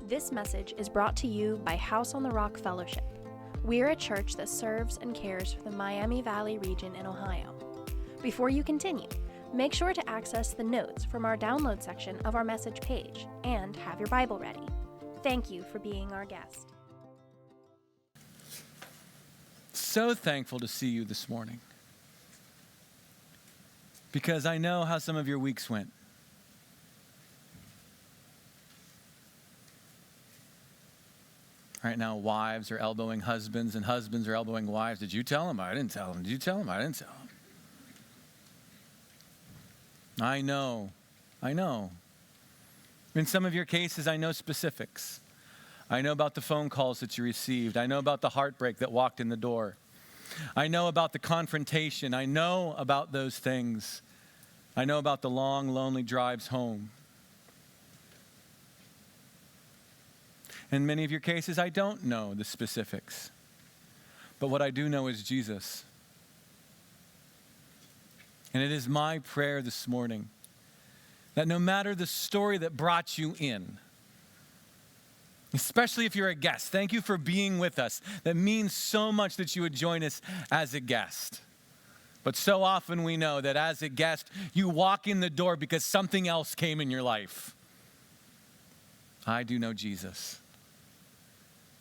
This message is brought to you by House on the Rock Fellowship. We're a church that serves and cares for the Miami Valley region in Ohio. Before you continue, make sure to access the notes from our download section of our message page and have your Bible ready. Thank you for being our guest. So thankful to see you this morning, because I know how some of your weeks went. Right now, wives are elbowing husbands and husbands are elbowing wives. Did you tell him? I didn't tell him. Did you tell him? I didn't tell him. I know. In some of your cases, I know specifics. I know about the phone calls that you received. I know about the heartbreak that walked in the door. I know about the confrontation. I know about those things. I know about the long, lonely drives home. In many of your cases, I don't know the specifics. But what I do know is Jesus. And it is my prayer this morning that no matter the story that brought you in, especially if you're a guest, thank you for being with us. That means so much that you would join us as a guest. But so often we know that as a guest, you walk in the door because something else came in your life. I do know Jesus.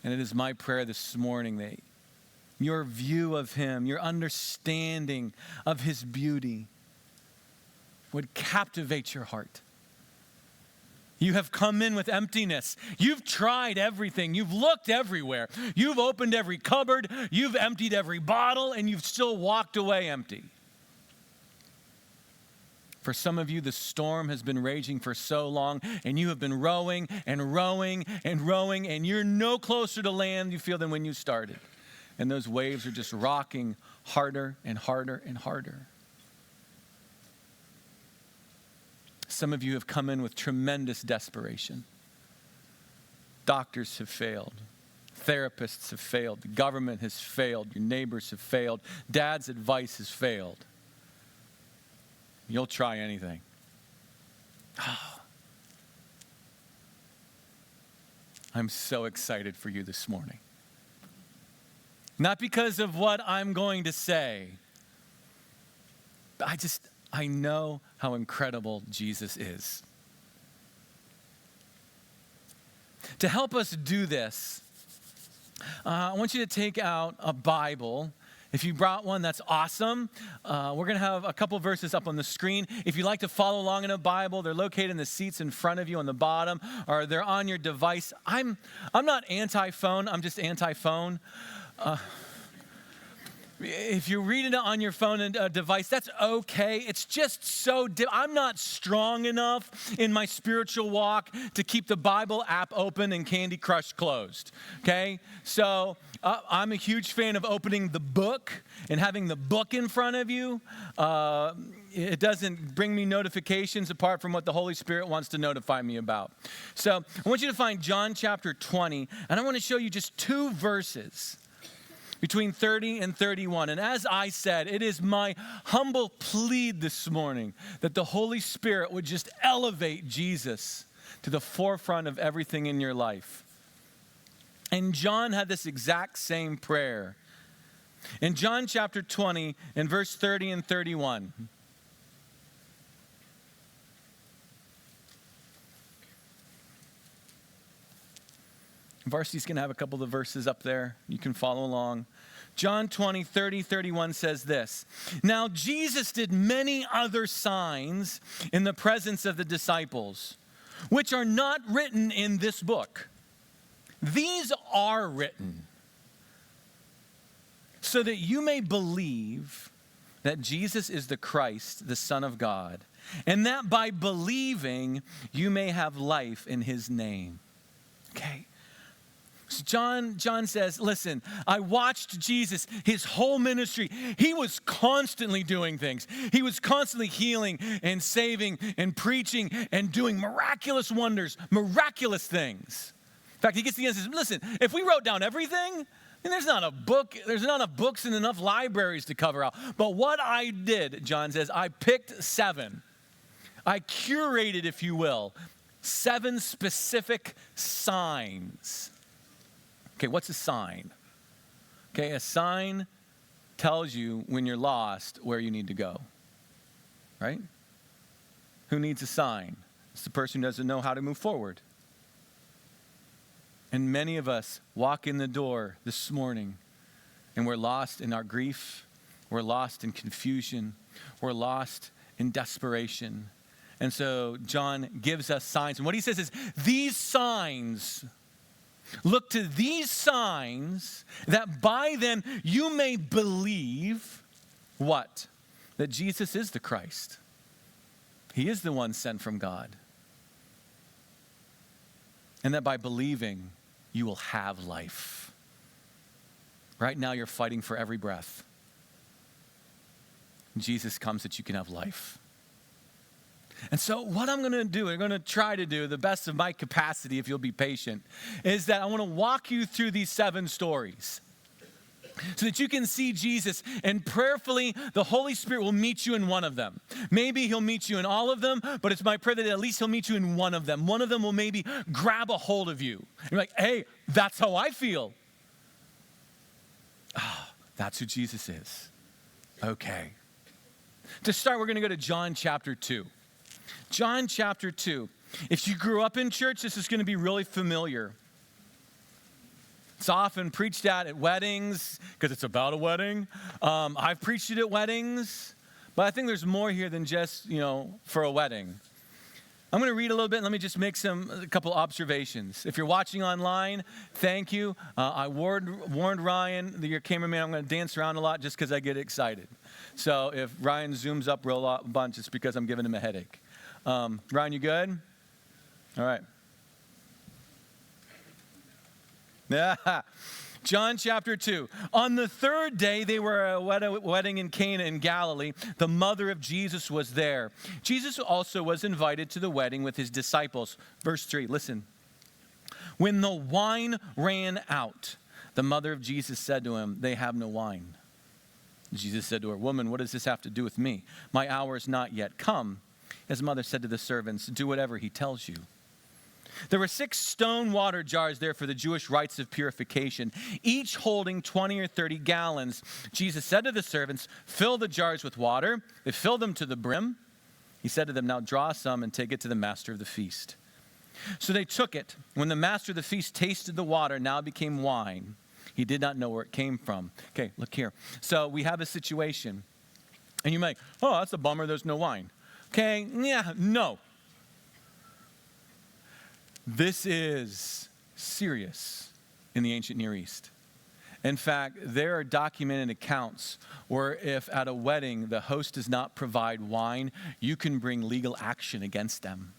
And it is my prayer this morning that your view of him, your understanding of his beauty would captivate your heart. You have come in with emptiness. You've tried everything. You've looked everywhere. You've opened every cupboard. You've emptied every bottle, and you've still walked away empty. For some of you, the storm has been raging for so long, and you have been rowing and rowing and rowing, and you're no closer to land, you feel, than when you started. And those waves are just rocking harder and harder and harder. Some of you have come in with tremendous desperation. Doctors have failed. Therapists have failed. The government has failed. Your neighbors have failed. Dad's advice has failed. You'll try anything. I'm so excited for you this morning. Not because of what I'm going to say. I know how incredible Jesus is. To help us do this, I want you to take out a Bible. If you brought one, that's awesome. We're going to have a couple verses up on the screen. If you'd like to follow along in a Bible, they're located in the seats in front of you on the bottom, or they're on your device. I'm not anti-phone. I'm just anti-phone. If you're reading it on your phone and device, that's okay. It's just so I'm not strong enough in my spiritual walk to keep the Bible app open and Candy Crush closed, okay? So I'm a huge fan of opening the book and having the book in front of you. It doesn't bring me notifications apart from what the Holy Spirit wants to notify me about. So I want you to find John chapter 20, and I want to show you just two verses between 30 and 31. And as I said, it is my humble plea this morning that the Holy Spirit would just elevate Jesus to the forefront of everything in your life. And John had this exact same prayer. In John chapter 20, in verse 30 and 31. Varsity's going to have a couple of the verses up there. You can follow along. John 20, 30, 31 says this. Now Jesus did many other signs in the presence of the disciples, which are not written in this book. These are written so that you may believe that Jesus is the Christ, the Son of God, and that by believing you may have life in his name. Okay. John says, listen, I watched Jesus, his whole ministry. He was constantly doing things. He was constantly healing and saving and preaching and doing miraculous wonders, miraculous things. In fact, he gets to the end and says, listen, if we wrote down everything, then there's not enough books and enough libraries to cover out. But what I did, John says, I picked 7. I curated, if you will, 7 specific signs. Okay, what's a sign? Okay, a sign tells you when you're lost where you need to go, right? Who needs a sign? It's the person who doesn't know how to move forward. And many of us walk in the door this morning and we're lost in our grief. We're lost in confusion. We're lost in desperation. And so John gives us signs. And what he says is, these signs, look to these signs that by them you may believe what? That Jesus is the Christ. He is the one sent from God. And that by believing, you will have life. Right now, you're fighting for every breath. Jesus comes that you can have life. And so what I'm going to do, I'm going to try to do the best of my capacity, if you'll be patient, is that I want to walk you through these 7 stories so that you can see Jesus, and prayerfully the Holy Spirit will meet you in one of them. Maybe he'll meet you in all of them, but it's my prayer that at least he'll meet you in one of them. One of them will maybe grab a hold of you. And you're like, hey, that's how I feel. Oh, that's who Jesus is. Okay. To start, we're going to go to John chapter 2. John chapter 2. If you grew up in church, this is going to be really familiar. It's often preached at weddings because it's about a wedding. I've preached it at weddings, but I think there's more here than just, for a wedding. I'm going to read a little bit. Let me just make a couple observations. If you're watching online, thank you. I warned Ryan, your cameraman, I'm going to dance around a lot just because I get excited. So if Ryan zooms up real bunch, it's because I'm giving him a headache. Ryan, you good? All right. Yeah. John chapter 2. On the 3rd day, they were at a wedding in Cana in Galilee. The mother of Jesus was there. Jesus also was invited to the wedding with his disciples. Verse 3, listen. When the wine ran out, the mother of Jesus said to him, they have no wine. Jesus said to her, woman, what does this have to do with me? My hour is not yet come. His mother said to the servants, do whatever he tells you. There were 6 stone water jars there for the Jewish rites of purification, each holding 20 or 30 gallons. Jesus said to the servants, fill the jars with water. They filled them to the brim. He said to them, now draw some and take it to the master of the feast. So they took it. When the master of the feast tasted the water, now it became wine. He did not know where it came from. Okay, look here. So we have a situation. And you might, oh, that's a bummer, there's no wine. Okay, yeah, no. This is serious in the ancient Near East. In fact, there are documented accounts where if at a wedding the host does not provide wine, you can bring legal action against them.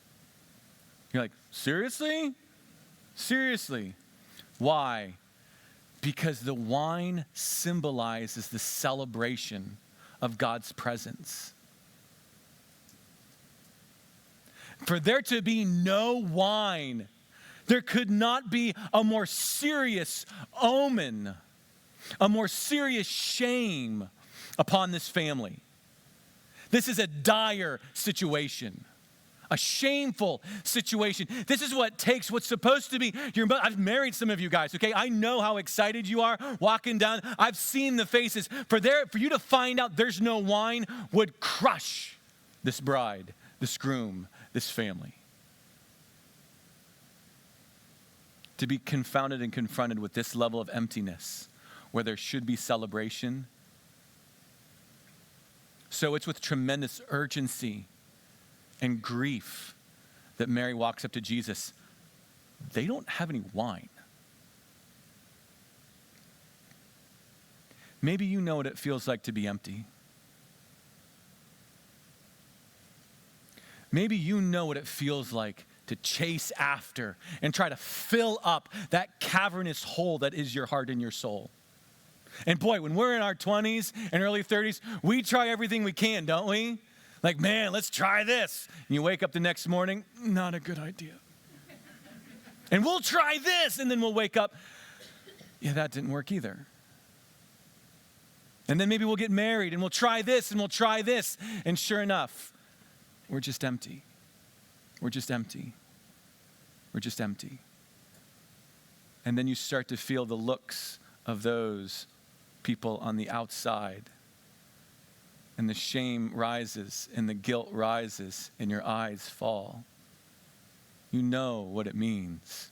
You're like, seriously? Seriously. Why? Because the wine symbolizes the celebration of God's presence. For there to be no wine, there could not be a more serious omen, a more serious shame upon this family. This is a dire situation, a shameful situation. This is what takes what's supposed to be your mother. I've married some of you guys, okay? I know how excited you are walking down. I've seen the faces. For you to find out there's no wine would crush this bride, this groom, this family. To be confounded and confronted with this level of emptiness where there should be celebration. So it's with tremendous urgency and grief that Mary walks up to Jesus. They don't have any wine. Maybe you know what it feels like to be empty. Maybe you know what it feels like to chase after and try to fill up that cavernous hole that is your heart and your soul. And boy, when we're in our 20s and early 30s, we try everything we can, don't we? Like, man, let's try this. And you wake up the next morning, not a good idea. And we'll try this, and then we'll wake up, yeah, that didn't work either. And then maybe we'll get married, and we'll try this, and we'll try this. And sure enough, we're just empty. We're just empty. We're just empty. And then you start to feel the looks of those people on the outside. And the shame rises and the guilt rises and your eyes fall. You know what it means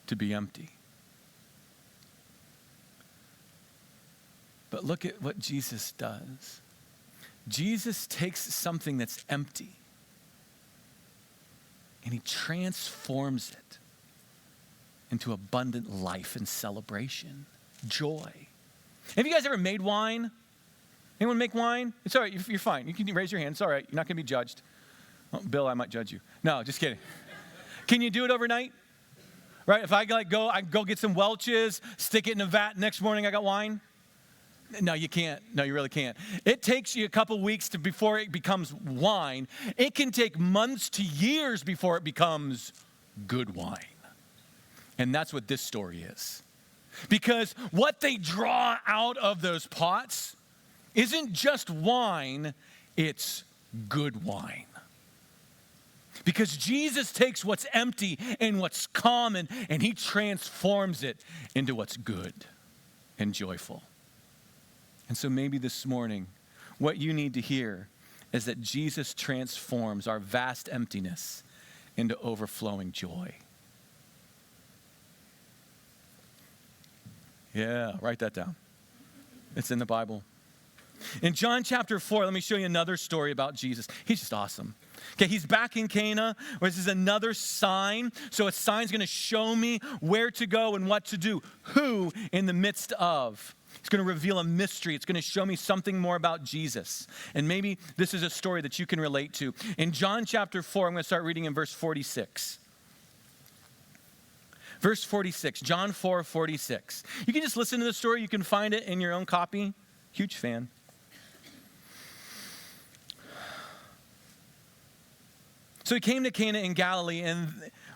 to be empty. But look at what Jesus does. Jesus takes something that's empty and he transforms it into abundant life and celebration, joy. Have you guys ever made wine? Anyone make wine? It's all right, you're fine. You can raise your hand, it's all right. You're not gonna be judged. Well, Bill, I might judge you. No, just kidding. Can you do it overnight? Right, if I go get some Welch's, stick it in a vat, next morning I got wine? No, you can't. No, you really can't. It takes you a couple weeks before it becomes wine. It can take months to years before it becomes good wine. And that's what this story is. Because what they draw out of those pots isn't just wine, it's good wine. Because Jesus takes what's empty and what's common and he transforms it into what's good and joyful. And so maybe this morning, what you need to hear is that Jesus transforms our vast emptiness into overflowing joy. Yeah, write that down. It's in the Bible. In John chapter 4, let me show you another story about Jesus. He's just awesome. Okay, he's back in Cana, where this is another sign. So a sign's going to show me where to go and what to do. Who in the midst of. It's going to reveal a mystery. It's going to show me something more about Jesus. And maybe this is a story that you can relate to. In John chapter 4, I'm going to start reading in verse 46. Verse 46, John 4:46. You can just listen to the story. You can find it in your own copy. Huge fan. So he came to Cana in Galilee, and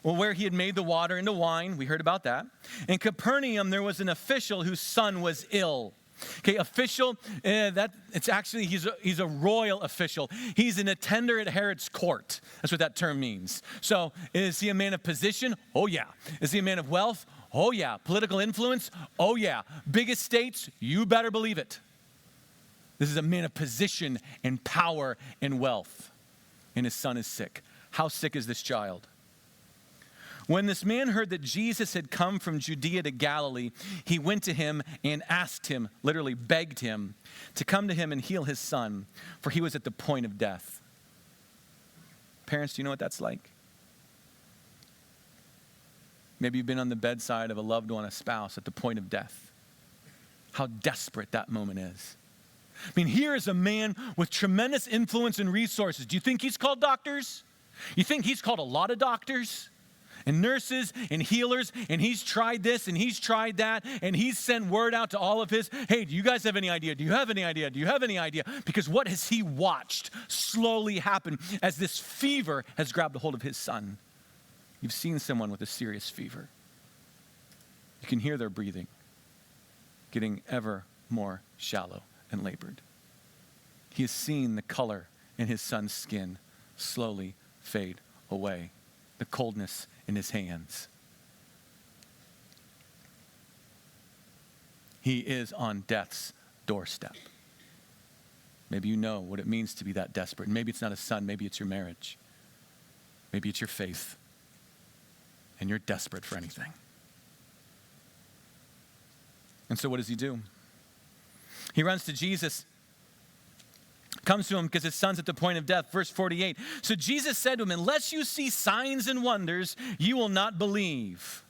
where he had made the water into wine. We heard about that. In Capernaum, there was an official whose son was ill. Okay, official, he's a royal official. He's an attender at Herod's court. That's what that term means. So is he a man of position? Oh yeah. Is he a man of wealth? Oh yeah. Political influence? Oh yeah. Big estates? You better believe it. This is a man of position and power and wealth. And his son is sick. How sick is this child? When this man heard that Jesus had come from Judea to Galilee, he went to him and asked him, literally begged him, to come to him and heal his son, for he was at the point of death. Parents, do you know what that's like? Maybe you've been on the bedside of a loved one, a spouse, at the point of death. How desperate that moment is. I mean, here is a man with tremendous influence and resources. Do you think he's called doctors? You think he's called a lot of doctors? And nurses and healers, and he's tried this and he's tried that, and he's sent word out to all of his, hey, do you guys have any idea? Do you have any idea? Do you have any idea? Because what has he watched slowly happen as this fever has grabbed a hold of his son? You've seen someone with a serious fever. You can hear their breathing getting ever more shallow and labored. He has seen the color in his son's skin slowly fade away, the coldness in his hands. He is on death's doorstep. Maybe you know what it means to be that desperate. Maybe it's not a son, maybe it's your marriage. Maybe it's your faith. And you're desperate for anything. And so what does he do? He runs to Jesus, comes to him because his son's at the point of death. Verse 48. So Jesus said to him, unless you see signs and wonders, you will not believe.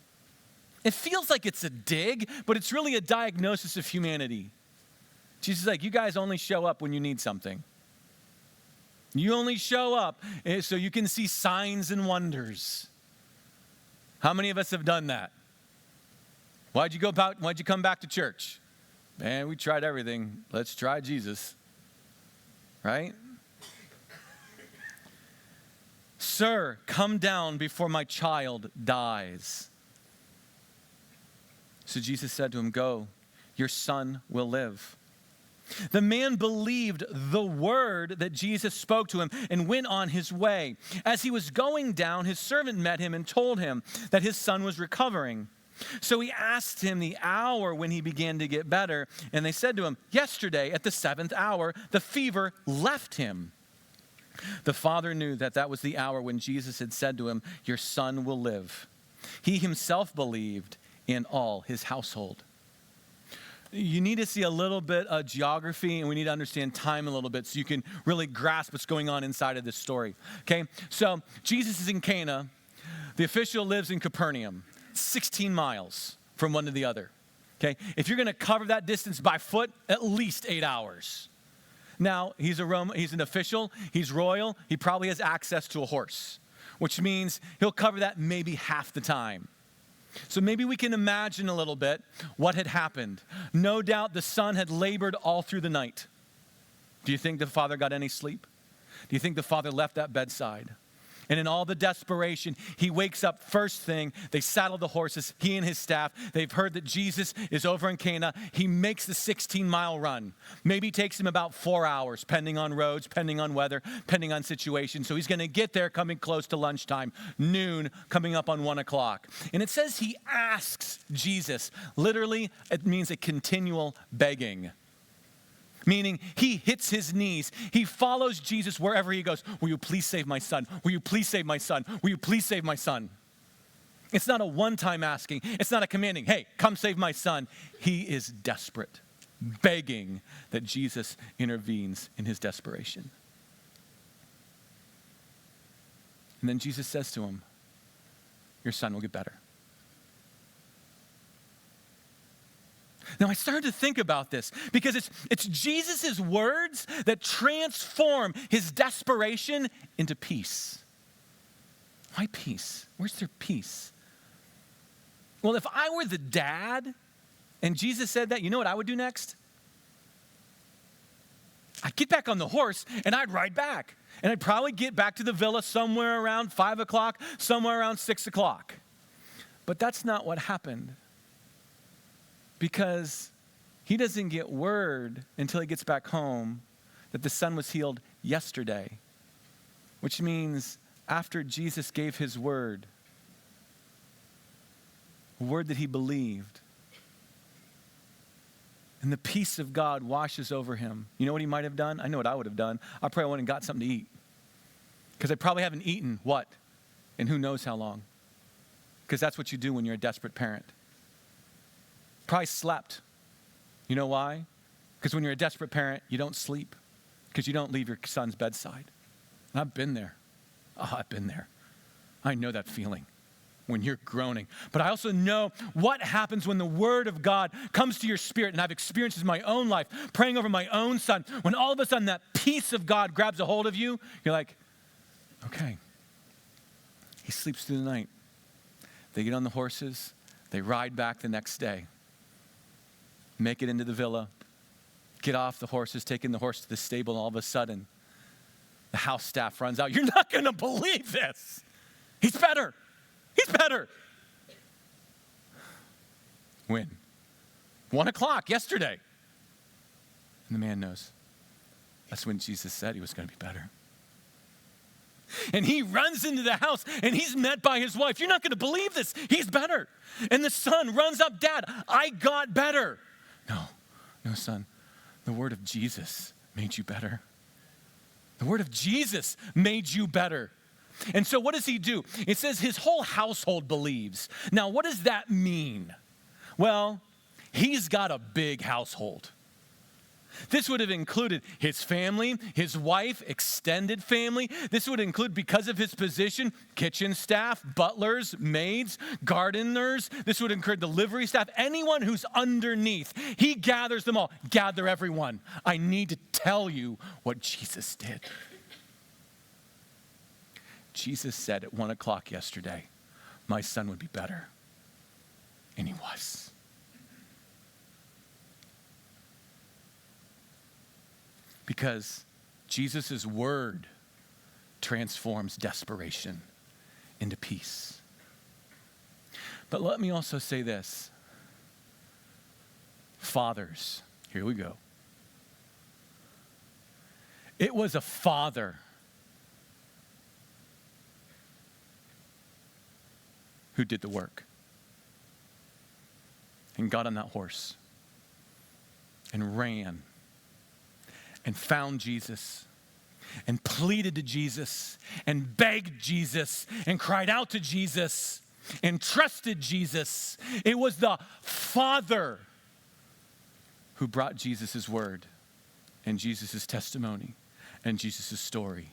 It feels like it's a dig, but it's really a diagnosis of humanity. Jesus is like, you guys only show up when you need something. You only show up so you can see signs and wonders. How many of us have done that? Why'd you come back to church? Man, we tried everything. Let's try Jesus. Right? Sir, come down before my child dies. So Jesus said to him, go, your son will live. The man believed the word that Jesus spoke to him and went on his way. As he was going down, his servant met him and told him that his son was recovering. So he asked him the hour when he began to get better, and they said to him, "Yesterday at the 7th hour, the fever left him." The father knew that that was the hour when Jesus had said to him, "Your son will live." He himself believed, in all his household. You need to see a little bit of geography, and we need to understand time a little bit so you can really grasp what's going on inside of this story. Okay, so Jesus is in Cana. The official lives in Capernaum, 16 miles from one to the other. Okay, if you're going to cover that distance by foot, at least 8 hours. Now, he's an official, he's royal, he probably has access to a horse, which means he'll cover that maybe half the time. So maybe we can imagine a little bit what had happened. No doubt the son had labored all through the night. Do you think the father got any sleep? Do you think the father left that bedside? And in all the desperation, he wakes up first thing. They saddle the horses, he and his staff. They've heard that Jesus is over in Cana. He makes the 16-mile run. Maybe it takes him about 4 hours, depending on roads, depending on weather, depending on situation. So he's going to get there coming close to lunchtime, noon, coming up on 1 o'clock. And it says he asks Jesus. Literally, it means a continual begging. Meaning he hits his knees. He follows Jesus wherever he goes. "Will you please save my son? Will you please save my son? Will you please save my son?" It's not a one-time asking. It's not a commanding, "Hey, come save my son." He is desperate, begging that Jesus intervenes in his desperation. And then Jesus says to him, "Your son will get better." Now, I started to think about this because it's Jesus' words that transform his desperation into peace. Why peace? Where's their peace? Well, if I were the dad and Jesus said that, you know what I would do next? I'd get back on the horse and I'd ride back. And I'd probably get back to the villa somewhere around 5 o'clock, somewhere around 6 o'clock. But that's not what happened. Because he doesn't get word until he gets back home that the son was healed yesterday, which means after Jesus gave his word, a word that he believed, and the peace of God washes over him. You know what he might have done? I know what I would have done. I probably went and got something to eat. Because I probably haven't eaten what? And who knows how long. Because that's what you do when you're a desperate parent. Probably slept. You know why? Because when you're a desperate parent, you don't sleep. Because you don't leave your son's bedside. And I've been there. Oh, I've been there. I know that feeling when you're groaning. But I also know what happens when the word of God comes to your spirit. And I've experienced this in my own life, praying over my own son. When all of a sudden that peace of God grabs a hold of you, you're like, okay. He sleeps through the night. They get on the horses. They ride back the next day. Make it into the villa, get off the horses, taking the horse to the stable, and all of a sudden, the house staff runs out. "You're not going to believe this. He's better. He's better." When? 1 o'clock yesterday. And the man knows. That's when Jesus said he was going to be better. And he runs into the house and he's met by his wife. "You're not going to believe this. He's better." And the son runs up, "Dad, I got better." No, son. The word of Jesus made you better. The word of Jesus made you better. And so what does he do? It says his whole household believes. Now, what does that mean? Well, he's got a big household. This would have included his family, his wife, extended family. This would include, because of his position, kitchen staff, butlers, maids, gardeners. This would include delivery staff, anyone who's underneath. He gathers them all. Gather everyone. I need to tell you what Jesus did. Jesus said at 1 o'clock yesterday, my son would be better. And he was. Because Jesus' word transforms desperation into peace. But let me also say this. Fathers, here we go. It was a father who did the work and got on that horse and ran and found Jesus and pleaded to Jesus and begged Jesus and cried out to Jesus and trusted Jesus. It was the Father who brought Jesus' word and Jesus' testimony and Jesus' story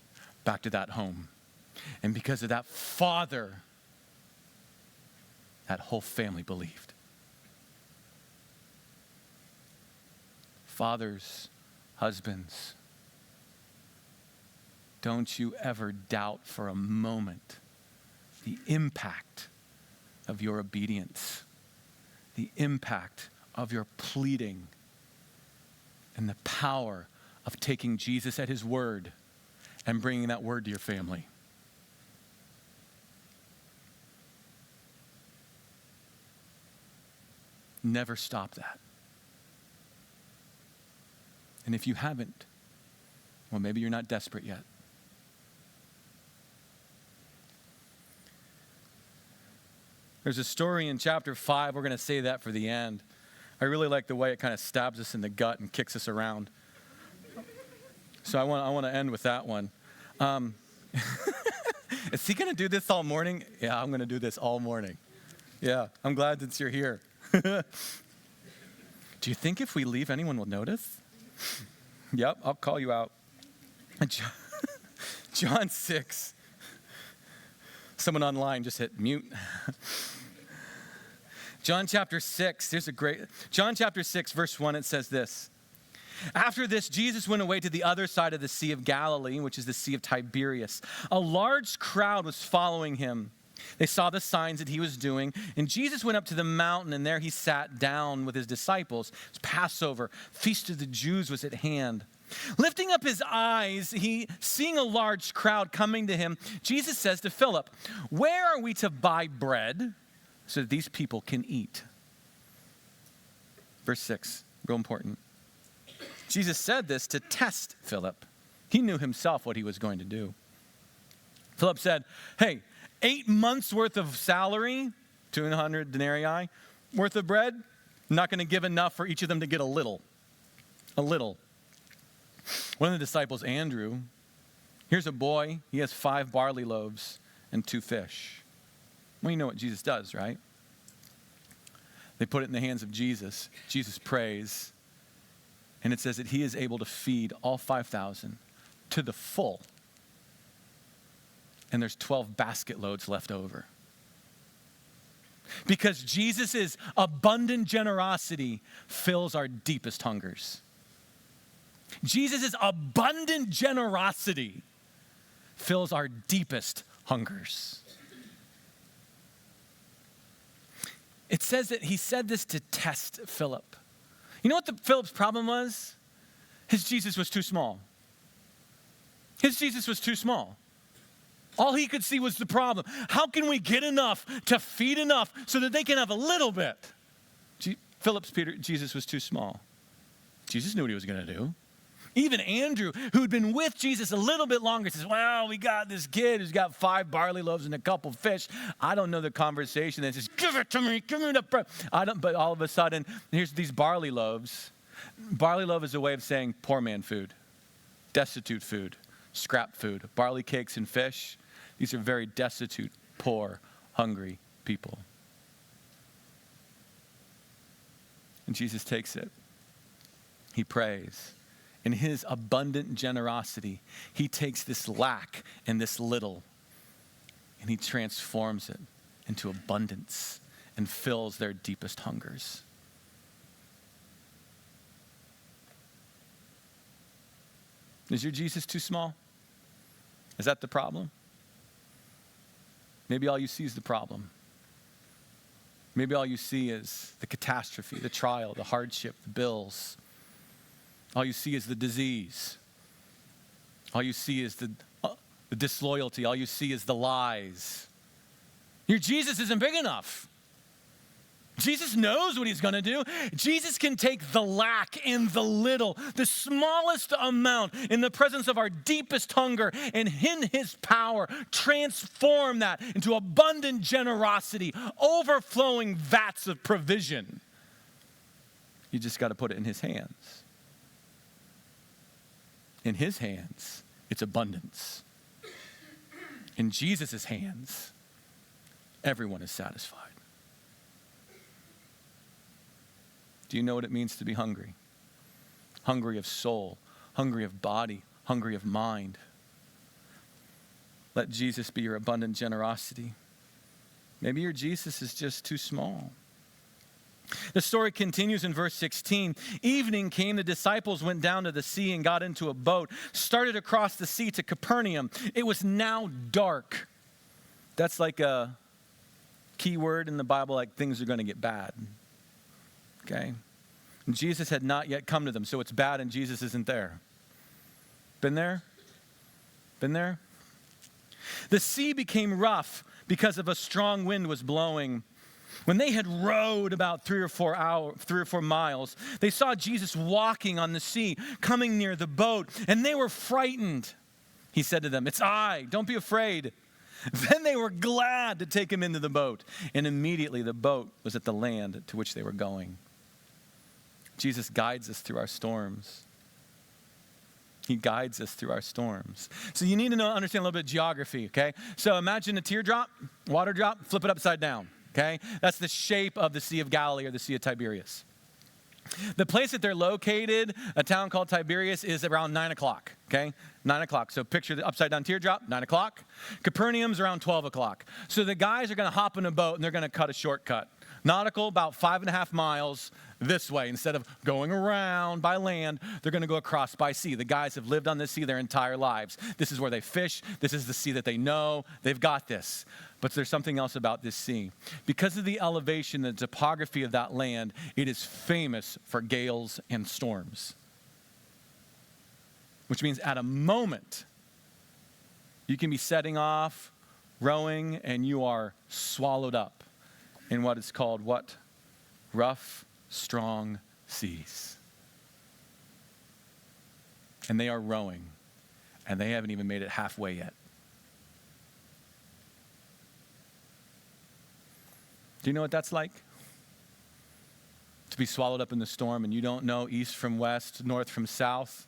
back to that home. And because of that Father, that whole family believed. Fathers, husbands, don't you ever doubt for a moment the impact of your obedience, the impact of your pleading, and the power of taking Jesus at his word and bringing that word to your family. Never stop that. And if you haven't, well, maybe you're not desperate yet. There's a story in chapter 5. We're going to say that for the end. I really like the way it kind of stabs us in the gut and kicks us around. So I want to end with that one. Is he going to do this all morning? Yeah, I'm going to do this all morning. Yeah, I'm glad that you're here. Do you think if we leave, anyone will notice? Yep, I'll call you out. John 6. Someone online just hit mute. John chapter 6, John chapter 6, verse 1, it says this. After this, Jesus went away to the other side of the Sea of Galilee, which is the Sea of Tiberias. A large crowd was following him. They saw the signs that he was doing, and Jesus went up to the mountain, and there he sat down with his disciples. It was Passover. Feast of the Jews was at hand. Lifting up his eyes, seeing a large crowd coming to him, Jesus says to Philip, "Where are we to buy bread so that these people can eat?" Verse 6, real important. Jesus said this to test Philip. He knew himself what he was going to do. Philip said, "Hey, 8 months worth of salary, 200 denarii worth of bread, I'm not going to give enough for each of them to get a little. A little." One of the disciples, Andrew, here's a boy, he has 5 barley loaves and 2 fish. Well, you know what Jesus does, right? They put it in the hands of Jesus. Jesus prays, and it says that he is able to feed all 5,000 to the full. And there's 12 basket loads left over. Because Jesus' abundant generosity fills our deepest hungers. Jesus' abundant generosity fills our deepest hungers. It says that he said this to test Philip. You know what Philip's problem was? His Jesus was too small. His Jesus was too small. All he could see was the problem. How can we get enough to feed enough so that they can have a little bit? Jesus was too small. Jesus knew what he was going to do. Even Andrew, who'd been with Jesus a little bit longer, says, "Well, we got this kid who's got 5 barley loaves and a couple fish." I don't know the conversation that says, "Give it to me, give me the bread." But all of a sudden, here's these barley loaves. Barley loaf is a way of saying poor man food, destitute food, scrap food. Barley cakes and fish, these are very destitute, poor, hungry people. And Jesus takes it. He prays. In his abundant generosity, he takes this lack and this little, and he transforms it into abundance and fills their deepest hungers. Is your Jesus too small? Is that the problem? Maybe all you see is the problem. Maybe all you see is the catastrophe, the trial, the hardship, the bills. All you see is the disease. All you see is the disloyalty. All you see is the lies. Your Jesus isn't big enough. Jesus knows what he's going to do. Jesus can take the lack and the little, the smallest amount in the presence of our deepest hunger, and in his power, transform that into abundant generosity, overflowing vats of provision. You just got to put it in his hands. In his hands, it's abundance. In Jesus' hands, everyone is satisfied. Do you know what it means to be hungry? Hungry of soul, hungry of body, hungry of mind. Let Jesus be your abundant generosity. Maybe your Jesus is just too small. The story continues in verse 16. Evening came, the disciples went down to the sea and got into a boat, started across the sea to Capernaum. It was now dark. That's like a key word in the Bible, like things are going to get bad. Okay? And Jesus had not yet come to them, so it's bad and Jesus isn't there. Been there? Been there? The sea became rough because of a strong wind was blowing. When they had rowed about 3 or 4 miles, they saw Jesus walking on the sea, coming near the boat, and they were frightened. He said to them, "It's I, don't be afraid." Then they were glad to take him into the boat, and immediately the boat was at the land to which they were going. Jesus guides us through our storms. He guides us through our storms. So you need to understand a little bit of geography, okay? So imagine a teardrop, water drop, flip it upside down, okay? That's the shape of the Sea of Galilee or the Sea of Tiberias. The place that they're located, a town called Tiberias, is around 9 o'clock, okay? 9 o'clock. So picture the upside down teardrop, 9 o'clock. Capernaum's around 12 o'clock. So the guys are going to hop in a boat and they're going to cut a shortcut. Nautical, about 5.5 miles this way. Instead of going around by land, they're going to go across by sea. The guys have lived on this sea their entire lives. This is where they fish. This is the sea that they know. They've got this. But there's something else about this sea. Because of the elevation, the topography of that land, it is famous for gales and storms. Which means at a moment, you can be setting off, rowing, and you are swallowed up in what is called what? Rough, strong seas. And they are rowing, and they haven't even made it halfway yet. Do you know what that's like? To be swallowed up in the storm and you don't know east from west, north from south.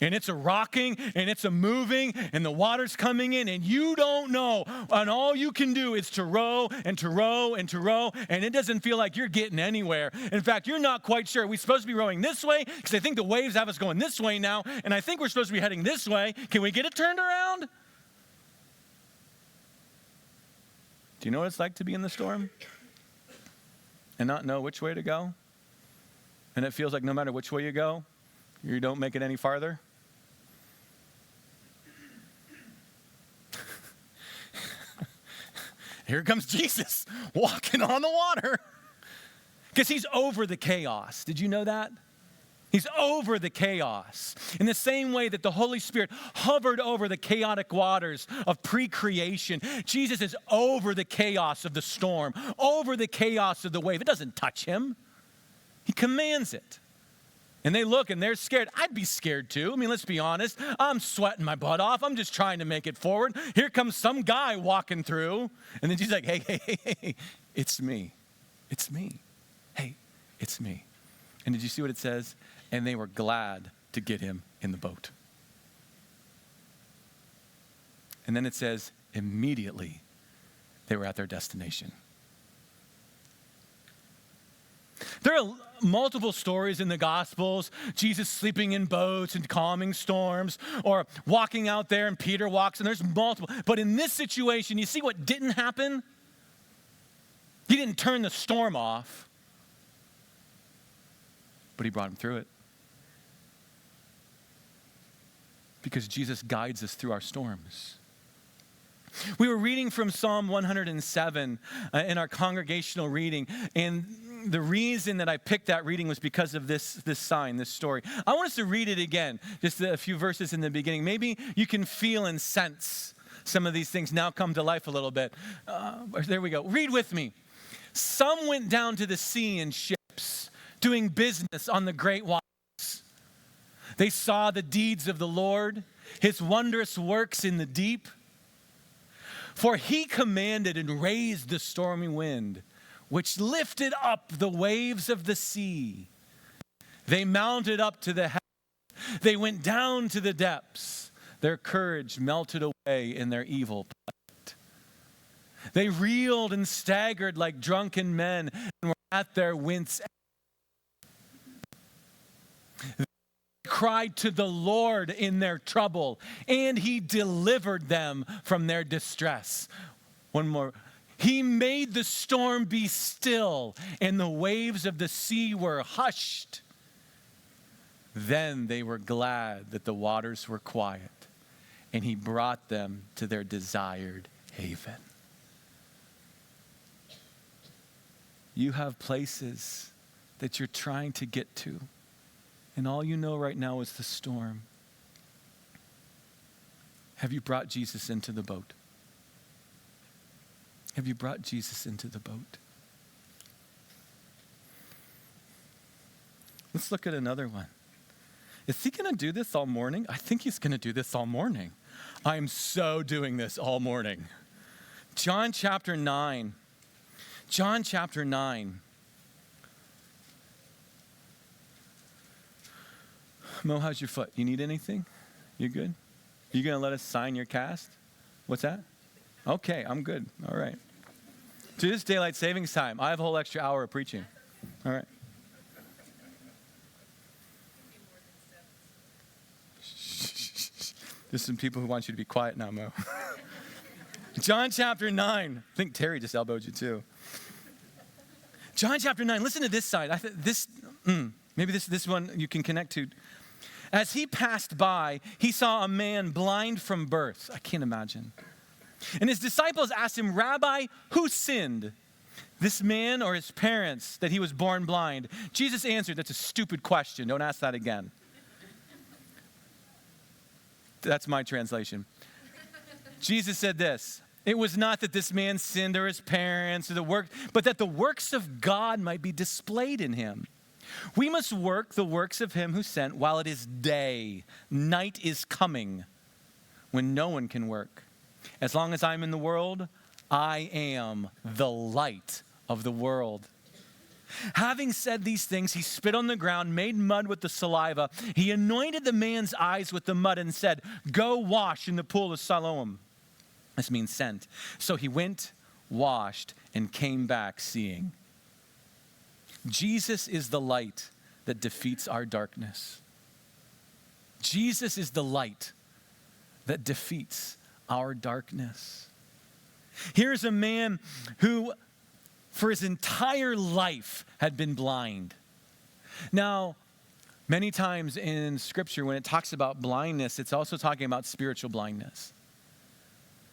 And it's a rocking and it's a moving and the water's coming in and you don't know. And all you can do is to row and to row and to row. And it doesn't feel like you're getting anywhere. In fact, you're not quite sure. Are we supposed to be rowing this way? Because I think the waves have us going this way now. And I think we're supposed to be heading this way. Can we get it turned around? Do you know what it's like to be in the storm? And not know which way to go? And it feels like no matter which way you go, you don't make it any farther? Here comes Jesus walking on the water. Because he's over the chaos. Did you know that? He's over the chaos. In the same way that the Holy Spirit hovered over the chaotic waters of pre-creation, Jesus is over the chaos of the storm, over the chaos of the wave. It doesn't touch him. He commands it. And they look and they're scared. I'd be scared too. I mean, let's be honest. I'm sweating my butt off. I'm just trying to make it forward. Here comes some guy walking through. And then Jesus is like, hey, it's me. It's me. Hey, it's me. And did you see what it says? And they were glad to get him in the boat. And then it says, immediately they were at their destination. There are multiple stories in the Gospels, Jesus sleeping in boats and calming storms, or walking out there and Peter walks, and there's multiple. But in this situation, you see what didn't happen? He didn't turn the storm off, but he brought him through it. Because Jesus guides us through our storms. We were reading from Psalm 107 in our congregational reading, and the reason that I picked that reading was because of this sign, this story. I want us to read it again, just a few verses in the beginning. Maybe you can feel and sense some of these things now come to life a little bit. There we go. Read with me. Some went down to the sea in ships, doing business on the great waters. They saw the deeds of the Lord, his wondrous works in the deep. For he commanded and raised the stormy wind, which lifted up the waves of the sea. They mounted up to the heavens. They went down to the depths. Their courage melted away in their evil plight. They reeled and staggered like drunken men and were at their wits' end. They cried to the Lord in their trouble, and he delivered them from their distress. One more. He made the storm be still, and the waves of the sea were hushed. Then they were glad that the waters were quiet, and he brought them to their desired haven. You have places that you're trying to get to, and all you know right now is the storm. Have you brought Jesus into the boat? Have you brought Jesus into the boat? Let's look at another one. Is he going to do this all morning? I think he's going to do this all morning. I'm so doing this all morning. John chapter 9. John chapter 9. Mo, how's your foot? You need anything? You good? You going to let us sign your cast? What's that? Okay, I'm good. All right. Dude, it's daylight savings time. I have a whole extra hour of preaching. All right. There's some people who want you to be quiet now, Mo. John chapter 9. I think Terry just elbowed you too. John chapter 9. Listen to this side. Maybe this one you can connect to. As he passed by, he saw a man blind from birth. I can't imagine. And his disciples asked him, Rabbi, who sinned, this man or his parents, that he was born blind? Jesus answered, that's a stupid question. Don't ask that again. That's my translation. Jesus said this, it was not that this man sinned or his parents or the work, but that the works of God might be displayed in him. We must work the works of him who sent while it is day. Night is coming when no one can work. As long as I'm in the world, I am the light of the world. Having said these things, he spit on the ground, made mud with the saliva. He anointed the man's eyes with the mud and said, go wash in the pool of Siloam. This means sent. So he went, washed, and came back seeing. Jesus is the light that defeats our darkness. Jesus is the light that defeats our darkness. Here's a man who for his entire life had been blind. Now, many times in Scripture, when it talks about blindness, it's also talking about spiritual blindness.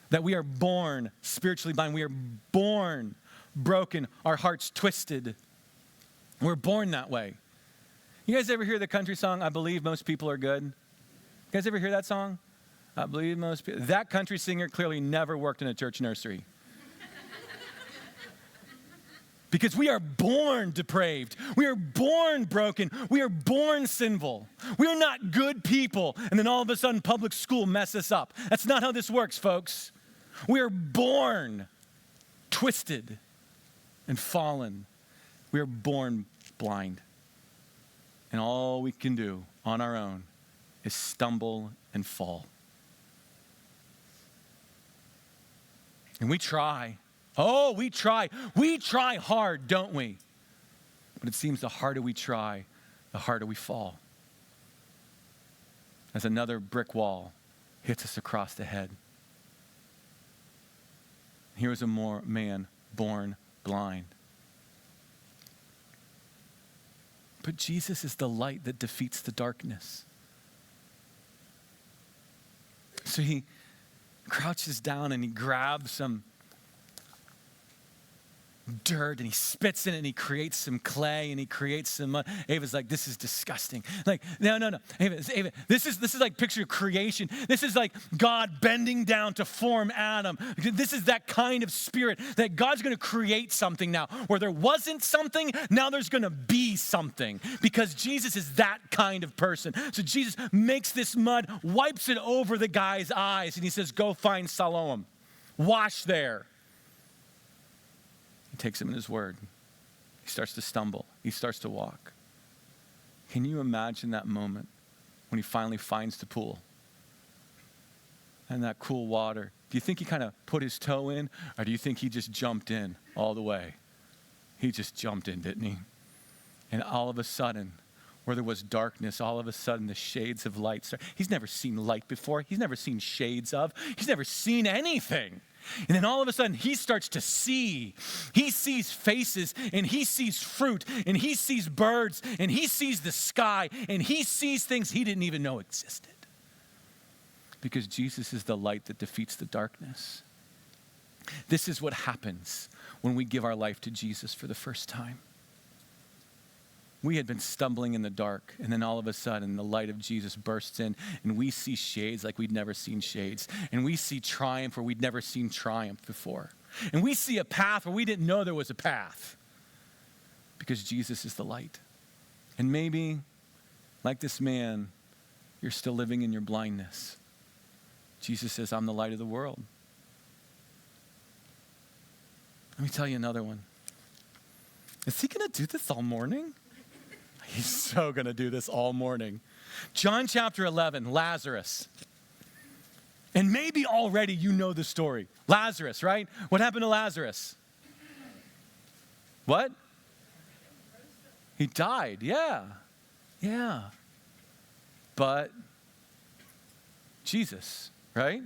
That we are born spiritually blind. We are born broken, our hearts twisted. We're born that way. You guys ever hear the country song, I Believe Most People Are Good? You guys ever hear that song? I believe most people. That country singer clearly never worked in a church nursery. Because we are born depraved. We are born broken. We are born sinful. We are not good people, and then all of a sudden public school messes us up. That's not how this works, folks. We are born twisted and fallen. We are born blind. And all we can do on our own is stumble and fall. And we try. Oh, we try. We try hard, don't we? But it seems the harder we try, the harder we fall. As another brick wall hits us across the head. Here was a man born blind. But Jesus is the light that defeats the darkness. So he crouches down and he grabs some dirt and he spits in it and he creates some clay and he creates some mud. Ava's like, this is disgusting. Like, no. Ava, this is like picture of creation. This is like God bending down to form Adam. This is that kind of spirit that God's going to create something now. Where there wasn't something, now there's going to be something. Because Jesus is that kind of person. So Jesus makes this mud, wipes it over the guy's eyes, and he says, go find Siloam. Wash there. He takes him in his word. He starts to stumble. He starts to walk. Can you imagine that moment when he finally finds the pool and that cool water? Do you think he kind of put his toe in, or do you think he just jumped in all the way? He just jumped in, didn't he? And all of a sudden, where there was darkness, all of a sudden the shades of light start. He's never seen light before. He's never seen shades of. He's never seen anything. And then all of a sudden he starts to see. He sees faces and he sees fruit and he sees birds and he sees the sky and he sees things he didn't even know existed. Because Jesus is the light that defeats the darkness. This is what happens when we give our life to Jesus for the first time. We had been stumbling in the dark, and then all of a sudden the light of Jesus bursts in, and we see shades like we'd never seen shades. And we see triumph where we'd never seen triumph before. And we see a path where we didn't know there was a path. Because Jesus is the light. And maybe, like this man, you're still living in your blindness. Jesus says, I'm the light of the world. Let me tell you another one. Is he going to do this all morning? He's so going to do this all morning. John chapter 11, Lazarus. And maybe already you know the story. Lazarus, right? What happened to Lazarus? What? He died, yeah. But Jesus, right?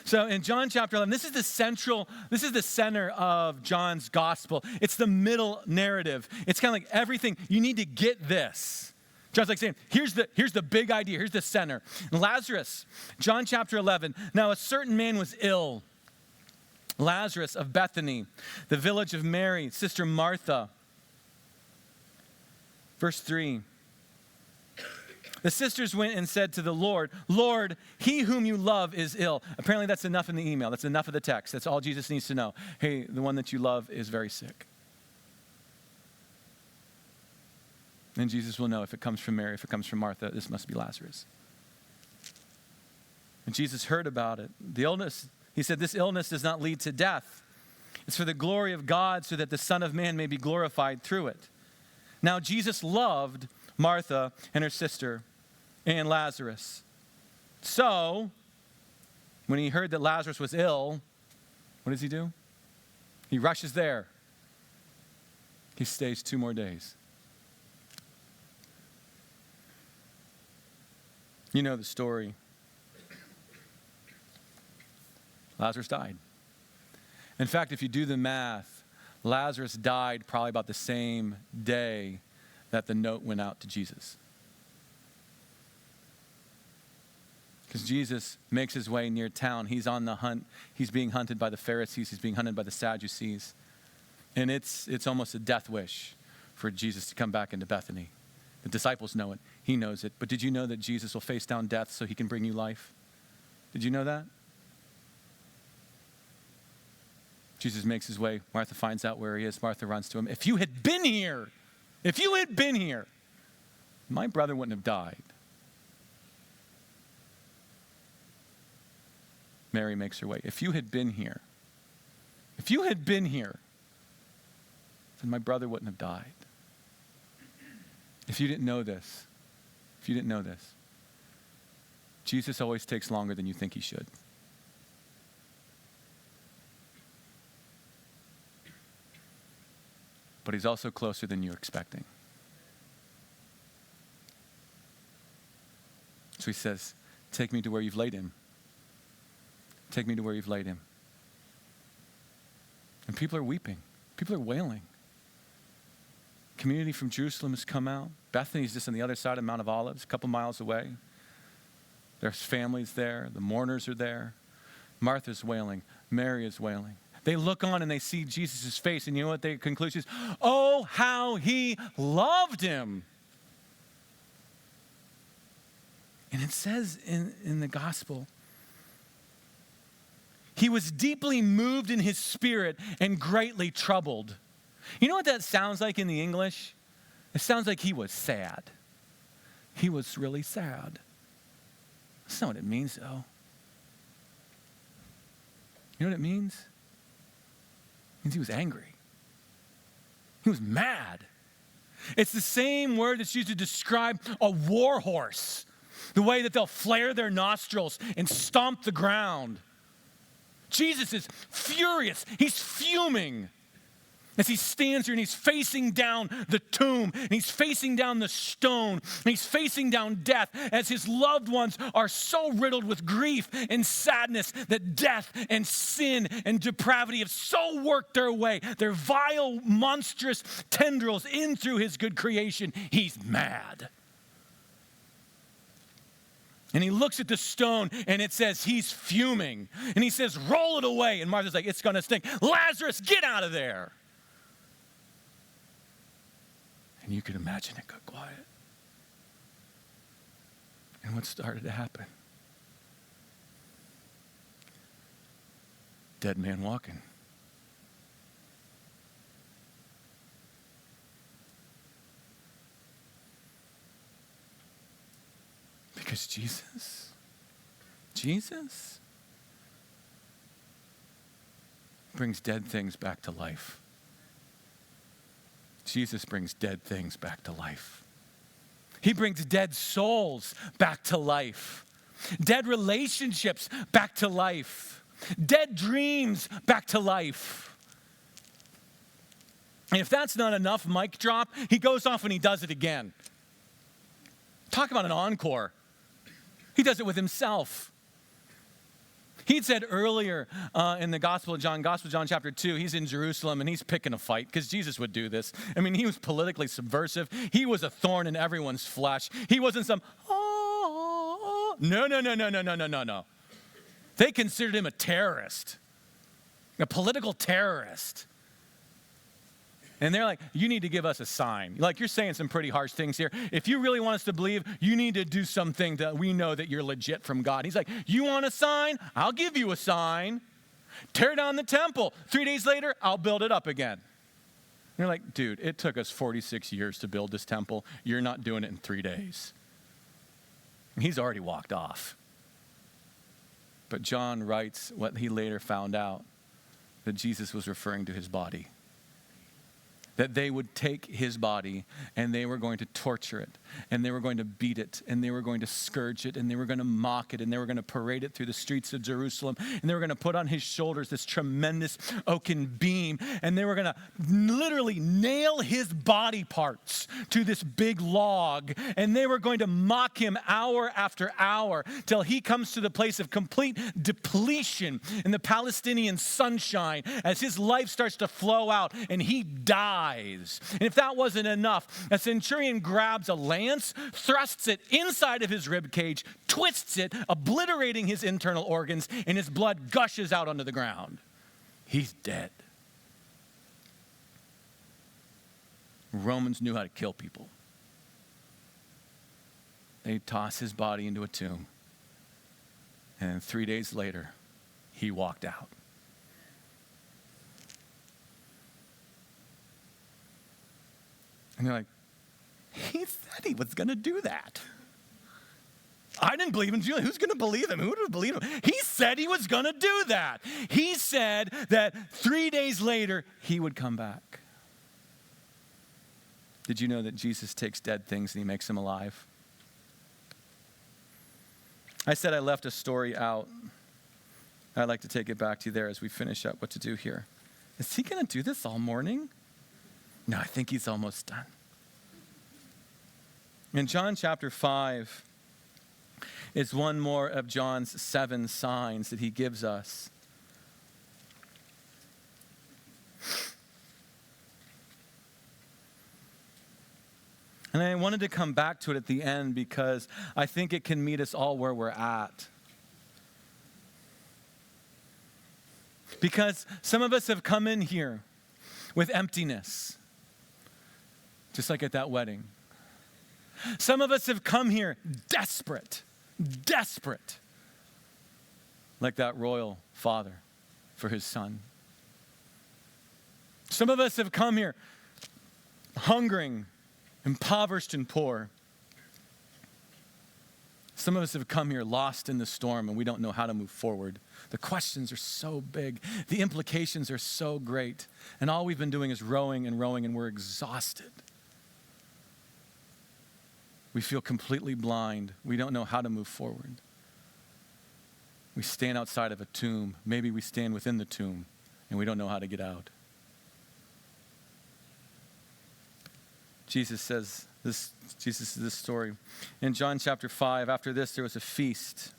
So in John chapter 11, this is the center of John's gospel. It's the middle narrative. It's kind of like everything. You need to get this. John's like saying, here's the big idea. Here's the center. Lazarus, John chapter 11. Now a certain man was ill. Lazarus of Bethany, the village of Mary, sister Martha. Verse 3. The sisters went and said to the Lord, Lord, he whom you love is ill. Apparently that's enough in the email. That's enough of the text. That's all Jesus needs to know. Hey, the one that you love is very sick. And Jesus will know if it comes from Mary, if it comes from Martha, this must be Lazarus. And Jesus heard about it. The illness, he said, this illness does not lead to death. It's for the glory of God so that the Son of Man may be glorified through it. Now Jesus loved Martha and her sister and Lazarus. So, when he heard that Lazarus was ill, what does he do? He rushes there. He stays 2 more days. You know the story. Lazarus died. In fact, if you do the math, Lazarus died probably about the same day that the note went out to Jesus. Because Jesus makes his way near town. He's on the hunt. He's being hunted by the Pharisees. He's being hunted by the Sadducees. And it's almost a death wish for Jesus to come back into Bethany. The disciples know it. He knows it. But did you know that Jesus will face down death so he can bring you life? Did you know that? Jesus makes his way. Martha finds out where he is. Martha runs to him. If you had been here, my brother wouldn't have died. Mary makes her way. If you had been here, then my brother wouldn't have died. If you didn't know this, Jesus always takes longer than you think he should. But he's also closer than you're expecting. So he says, take me to where you've laid him. Take me to where you've laid him. And people are weeping. People are wailing. Community from Jerusalem has come out. Bethany's just on the other side of Mount of Olives, a couple miles away. There's families there. The mourners are there. Martha's wailing. Mary is wailing. They look on and they see Jesus' face, and you know what their conclusion is? Oh, how he loved him. And it says in the gospel, he was deeply moved in his spirit and greatly troubled. You know what that sounds like in the English? It sounds like he was sad. He was really sad. That's not what it means, though. You know what it means? It means he was angry. He was mad. It's the same word that's used to describe a war horse, the way that they'll flare their nostrils and stomp the ground. Jesus is furious. He's fuming as he stands here and he's facing down the tomb and he's facing down the stone and he's facing down death as his loved ones are so riddled with grief and sadness that death and sin and depravity have so worked their way, their vile, monstrous tendrils in through his good creation. He's mad. And he looks at the stone and it says he's fuming. And he says, roll it away. And Martha's like, it's going to stink. Lazarus, get out of there. And you can imagine it got quiet. And what started to happen? Dead man walking. Because Jesus brings dead things back to life. Jesus brings dead things back to life. He brings dead souls back to life. Dead relationships back to life. Dead dreams back to life. And if that's not enough, mic drop, he goes off and he does it again. Talk about an encore. He does it with himself. He'd said earlier in the Gospel of John chapter 2, he's in Jerusalem and he's picking a fight because Jesus would do this. I mean, he was politically subversive. He was a thorn in everyone's flesh. He wasn't some, No. They considered him a terrorist, a political terrorist. And they're like, you need to give us a sign. Like, you're saying some pretty harsh things here. If you really want us to believe, you need to do something that we know that you're legit from God. He's like, you want a sign? I'll give you a sign. Tear down the temple. 3 days later, I'll build it up again. And you're like, dude, it took us 46 years to build this temple. You're not doing it in 3 days. And he's already walked off. But John writes what he later found out, that Jesus was referring to his body. That they would take his body and they were going to torture it and they were going to beat it and they were going to scourge it and they were going to mock it and they were going to parade it through the streets of Jerusalem and they were going to put on his shoulders this tremendous oaken beam and they were going to literally nail his body parts to this big log and they were going to mock him hour after hour till he comes to the place of complete depletion in the Palestinian sunshine as his life starts to flow out and he dies. And if that wasn't enough, a centurion grabs a lance, thrusts it inside of his rib cage, twists it, obliterating his internal organs, and his blood gushes out onto the ground. He's dead. Romans knew how to kill people. They toss his body into a tomb, and 3 days later, he walked out. And they're like, he said he was going to do that. I didn't believe him. Who's going to believe him? Who would believe him? He said he was going to do that. He said that 3 days later, he would come back. Did you know that Jesus takes dead things and he makes them alive? I said I left a story out. I'd like to take it back to you there as we finish up what to do here. Is he going to do this all morning? No, I think he's almost done. In John chapter 5 is one more of John's 7 signs that he gives us. And I wanted to come back to it at the end because I think it can meet us all where we're at. Because some of us have come in here with emptiness, just like at that wedding. Some of us have come here desperate, like that royal father for his son. Some of us have come here hungering, impoverished, and poor. Some of us have come here lost in the storm and we don't know how to move forward. The questions are so big. The implications are so great. And all we've been doing is rowing and we're exhausted. We feel completely blind. We don't know how to move forward. We stand outside of a tomb. Maybe we stand within the tomb and we don't know how to get out. Jesus says this story. In John chapter 5, after this, there was a feast.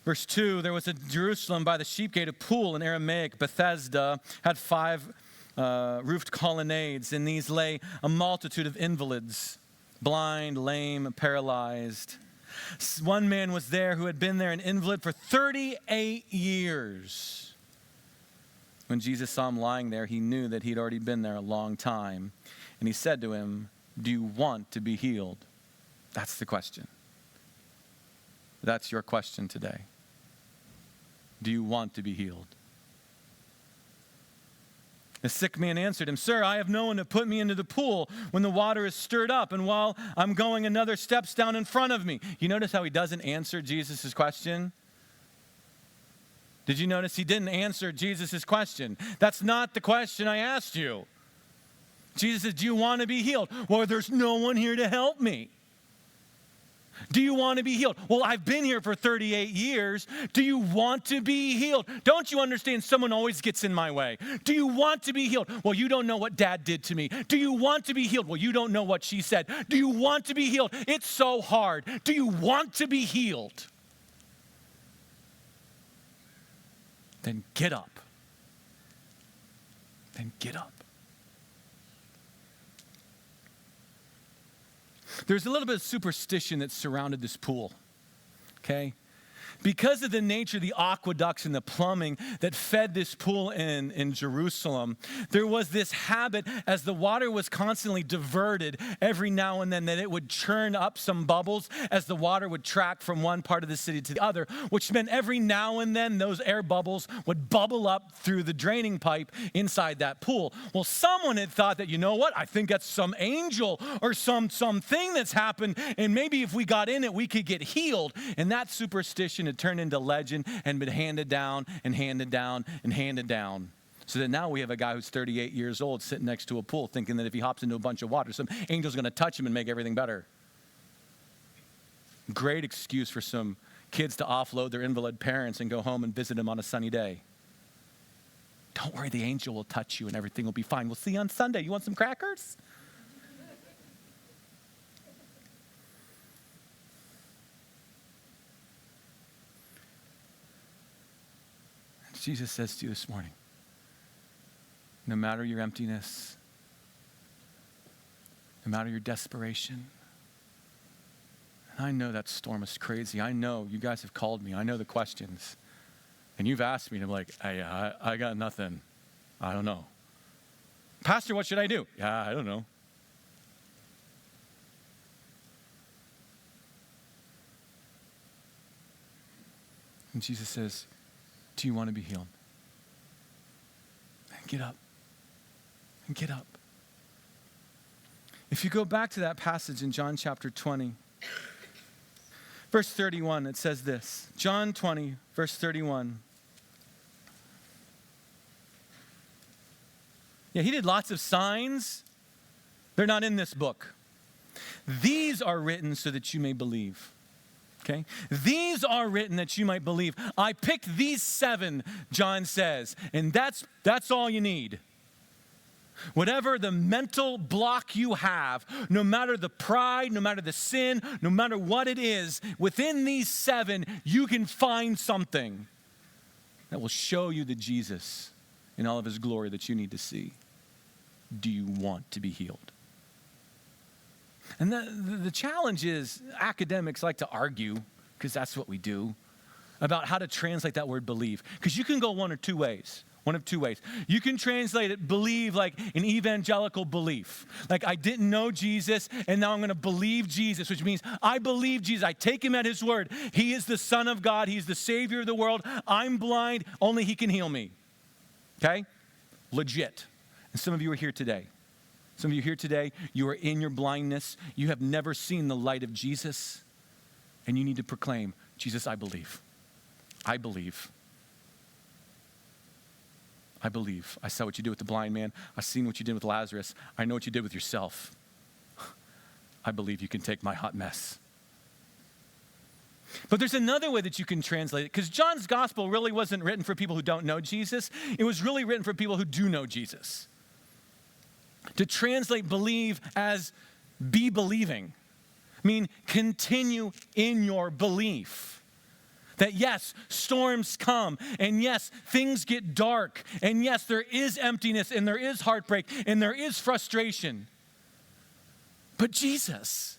Verse 2, there was at Jerusalem by the sheep gate a pool in Aramaic, Bethesda, had 5 roofed colonnades. In these lay a multitude of invalids, blind, lame, paralyzed. One man was there who had been there an invalid for 38 years. When Jesus saw him lying there, he knew that he'd already been there a long time. And he said to him, "Do you want to be healed?" That's the question. That's your question today. Do you want to be healed? The sick man answered him, "Sir, I have no one to put me into the pool when the water is stirred up, and while I'm going, another steps down in front of me." You notice how he doesn't answer Jesus' question? Did you notice he didn't answer Jesus' question? That's not the question I asked you. Jesus says, "Do you want to be healed?" "Well, there's no one here to help me." "Do you want to be healed?" "Well, I've been here for 38 years. Do you want to be healed?" Don't you understand? Someone always gets in my way. "Do you want to be healed?" "Well, you don't know what Dad did to me." "Do you want to be healed?" "Well, you don't know what she said." "Do you want to be healed?" "It's so hard." "Do you want to be healed?" Then get up. Then get up. There's a little bit of superstition that surrounded this pool, okay? Because of the nature of the aqueducts and the plumbing that fed this pool in Jerusalem, there was this habit as the water was constantly diverted every now and then that it would churn up some bubbles as the water would track from one part of the city to the other, which meant every now and then those air bubbles would bubble up through the draining pipe inside that pool. Well, someone had thought that, you know what, I think that's some angel or something that's happened, and maybe if we got in it, we could get healed. And that superstition had turned into legend and been handed down and handed down and handed down. So that now we have a guy who's 38 years old sitting next to a pool thinking that if he hops into a bunch of water, some angel's going to touch him and make everything better. Great excuse for some kids to offload their invalid parents and go home and visit them on a sunny day. Don't worry, the angel will touch you and everything will be fine. We'll see you on Sunday. You want some crackers? Jesus says to you this morning, no matter your emptiness, no matter your desperation, and I know that storm is crazy. I know you guys have called me. I know the questions. And you've asked me, and I'm like, I got nothing. I don't know. Pastor, what should I do? Yeah, I don't know. And Jesus says, do you want to be healed? And get up. And get up. If you go back to that passage in John chapter 20, verse 31, it says this. John 20, verse 31. Yeah, he did lots of signs. They're not in this book. These are written so that you may believe. Okay? These are written that you might believe. I picked these 7, John says, and that's all you need. Whatever the mental block you have, no matter the pride, no matter the sin, no matter what it is, within these 7, you can find something that will show you the Jesus in all of his glory that you need to see. Do you want to be healed? And the challenge is academics like to argue, because that's what we do. about how to translate that word believe. Because you can go one of two ways. You can translate it believe like an evangelical belief. Like I didn't know Jesus and now I'm going to believe Jesus, which means I believe Jesus. I take him at his word. He is the Son of God. He's the Savior of the world. I'm blind. Only he can heal me. Okay? Legit. And some of you are here today. You are in your blindness. You have never seen the light of Jesus. And you need to proclaim, Jesus, I believe. I believe. I believe. I saw what you did with the blind man. I've seen what you did with Lazarus. I know what you did with yourself. I believe you can take my hot mess. But there's another way that you can translate it, because John's gospel really wasn't written for people who don't know Jesus. It was really written for people who do know Jesus. To translate believe as be believing, mean continue in your belief. That yes, storms come, and yes, things get dark, and yes, there is emptiness, and there is heartbreak, and there is frustration. But Jesus.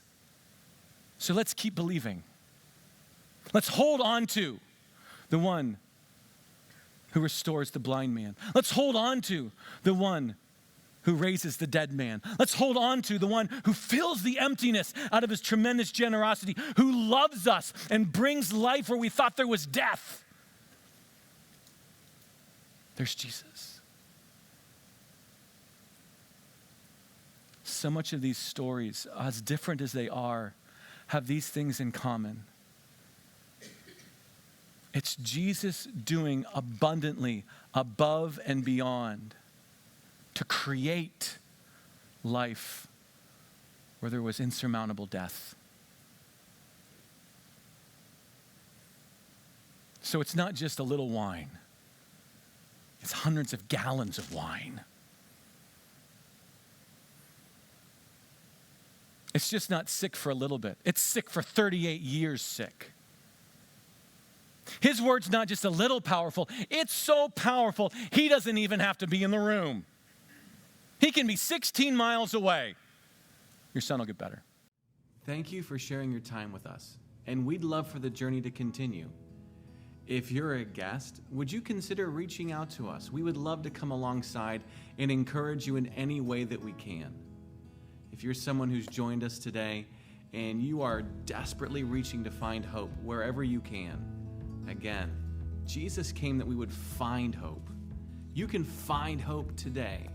So let's keep believing. Let's hold on to the one who restores the blind man. Let's hold on to the one who raises the dead man. Let's hold on to the one who fills the emptiness out of his tremendous generosity, who loves us and brings life where we thought there was death. There's Jesus. So much of these stories, as different as they are, have these things in common. It's Jesus doing abundantly above and beyond to create life where there was insurmountable death. So it's not just a little wine. It's hundreds of gallons of wine. It's just not sick for a little bit. It's sick for 38 years sick. His word's not just a little powerful. It's so powerful, he doesn't even have to be in the room. He can be 16 miles away. Your son will get better. Thank you for sharing your time with us, and we'd love for the journey to continue. If you're a guest, would you consider reaching out to us? We would love to come alongside and encourage you in any way that we can. If you're someone who's joined us today and you are desperately reaching to find hope wherever you can, again, Jesus came that we would find hope. You can find hope today.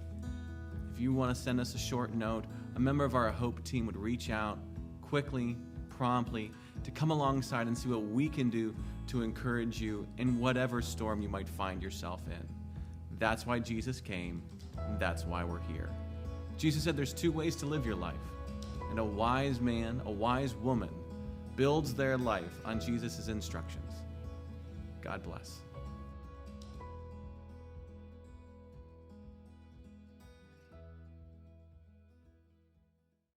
If you want to send us a short note, a member of our Hope team would reach out quickly, promptly, to come alongside and see what we can do to encourage you in whatever storm you might find yourself in. That's why Jesus came, and that's why we're here. Jesus said there's two ways to live your life, and a wise man, a wise woman, builds their life on Jesus' instructions. God bless.